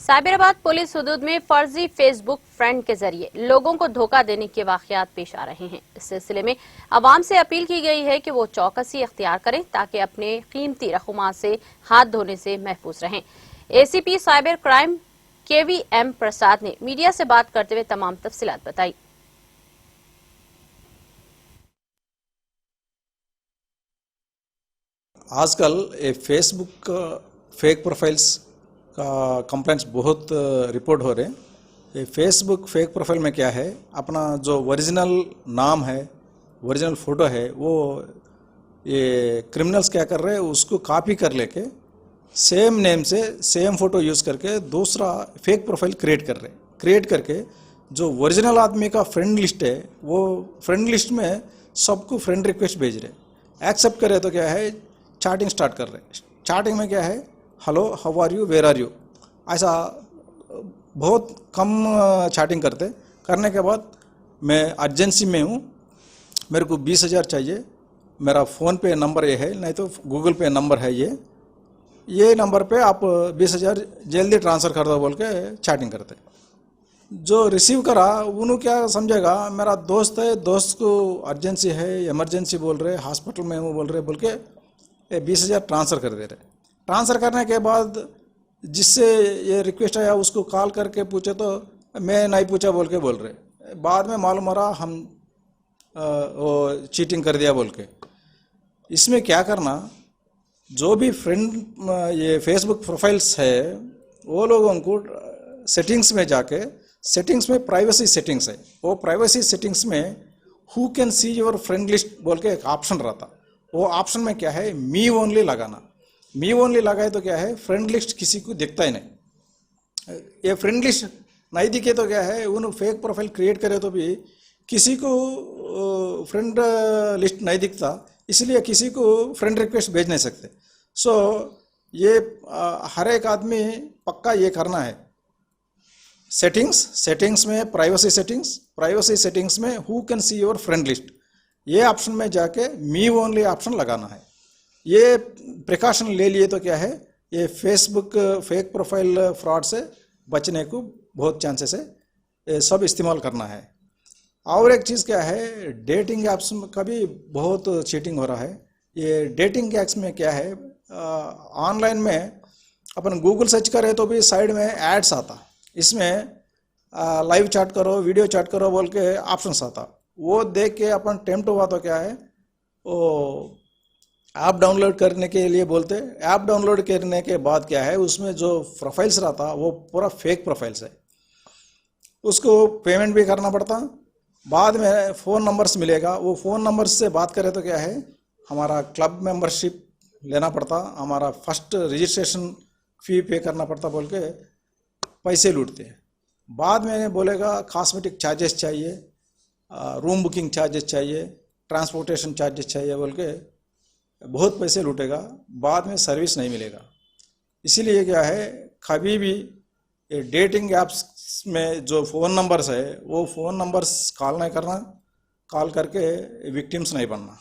Cyberabad police हुदूद में फर्जी Facebook friend के जरिए लोगों को धोखा देने के वाकयात पेश आ रहे हैं। इस सिलसिले में अवाम से अपील की गई है कि वो चौकसी इख्तियार करें ताकि अपने कीमती रकूमात से हाथ धोने से महफूज रहें। एसीपी साइबर क्राइम KVM प्रसाद ने मीडिया से बात करते हुए तमाम तफसीलात बताई। आजकल ये फेसबुक फेक प्रोफाइल्स का कंप्लेंट्स बहुत रिपोर्ट हो रहे हैं। ये फेसबुक फेक प्रोफाइल में क्या है, अपना जो ओरिजिनल नाम है, ओरिजिनल फ़ोटो है, वो ये क्रिमिनल्स क्या कर रहे हैं, उसको कॉपी कर लेके सेम नेम से सेम फ़ोटो यूज़ करके दूसरा फेक प्रोफाइल क्रिएट कर रहे हैं। क्रिएट करके जो ओरिजिनल आदमी का फ्रेंड लिस्ट है, वो फ्रेंड लिस्ट में सबको फ्रेंड रिक्वेस्ट भेज रहे। एक्सेप्ट करे तो क्या है, चैटिंग स्टार्ट कर रहे हैं। चैटिंग में क्या है, hello, how are you, where are you, ऐसा बहुत कम चैटिंग करने के बाद मैं अर्जेंसी में हूँ, मेरे को 20,000 चाहिए, मेरा फ़ोन पे नंबर ये है, नहीं तो गूगल पे नंबर है, ये नंबर पे आप 20,000 जल्दी ट्रांसफ़र कर दो बोल के चैटिंग करते। जो रिसीव करा उन्होंने क्या समझेगा, मेरा दोस्त है, दोस्त को अर्जेंसी है, इमरजेंसी बोल रहे, हॉस्पिटल में हूँ बोल रहे, बोल के 20,000 ट्रांसफ़र कर दे रहे। ट्रांसफ़र करने के बाद जिससे ये रिक्वेस्ट आया उसको कॉल करके पूछे तो मैं नहीं पूछा बोल रहे। बाद में मालूम हो रहा हम वो चीटिंग कर दिया बोल के। इसमें क्या करना, जो भी फ्रेंड ये फेसबुक प्रोफाइल्स है, वो लोगों को सेटिंग्स में जाके, सेटिंग्स में प्राइवेसी सेटिंग्स है, वो प्राइवेसी सेटिंग्स में who can see your friend list बोल के एक ऑप्शन रहता। वो ऑप्शन में क्या है, मी ओनली लगाना। मी ओनली लगाए तो क्या है, फ्रेंड लिस्ट किसी को दिखता ही नहीं। ये फ्रेंड लिस्ट नहीं दिखे तो क्या है, उन फेक प्रोफाइल क्रिएट करे तो भी किसी को फ्रेंड लिस्ट नहीं दिखता, इसलिए किसी को फ्रेंड रिक्वेस्ट भेज नहीं सकते। सो ये हर एक आदमी पक्का ये करना है, सेटिंग्स में प्राइवेसी सेटिंग्स में who can see your friend list, ये ऑप्शन में जाके मी ओनली ऑप्शन लगाना है। ये प्रिकॉशन ले लिए तो क्या है, ये फेसबुक फेक प्रोफाइल फ्रॉड से बचने को बहुत चांसेस है। ये सब इस्तेमाल करना है। और एक चीज़ क्या है, डेटिंग ऐप्स का भी बहुत चीटिंग हो रहा है। ये डेटिंग ऐप्स में क्या है, ऑनलाइन में अपन गूगल सर्च करें तो भी साइड में एड्स आता, इसमें लाइव चैट करो, वीडियो चैट करो बोल के ऑप्शंस आता। वो देख के अपन टेम्प्ट हुआ तो क्या है, वो ऐप डाउनलोड करने के लिए बोलते। ऐप डाउनलोड करने के बाद क्या है, उसमें जो प्रोफाइल्स रहता वो पूरा फेक प्रोफाइल्स है, उसको पेमेंट भी करना पड़ता। बाद में फ़ोन नंबर्स मिलेगा, वो फ़ोन नंबर्स से बात करें तो क्या है, हमारा क्लब मेंबरशिप लेना पड़ता, हमारा फर्स्ट रजिस्ट्रेशन फ़ी पे करना पड़ता बोल के पैसे लूटते हैं। बाद में बोलेगा कॉस्मेटिक चार्जेस चाहिए, रूम बुकिंग चार्जेस चाहिए, ट्रांसपोर्टेशन चार्जेस चाहिए बोल के बहुत पैसे लूटेगा, बाद में सर्विस नहीं मिलेगा। इसीलिए क्या है, कभी भी डेटिंग ऐप्स में जो फ़ोन नंबर्स है, वो फ़ोन नंबर्स कॉल नहीं करना, कॉल करके विक्टिम्स नहीं बनना।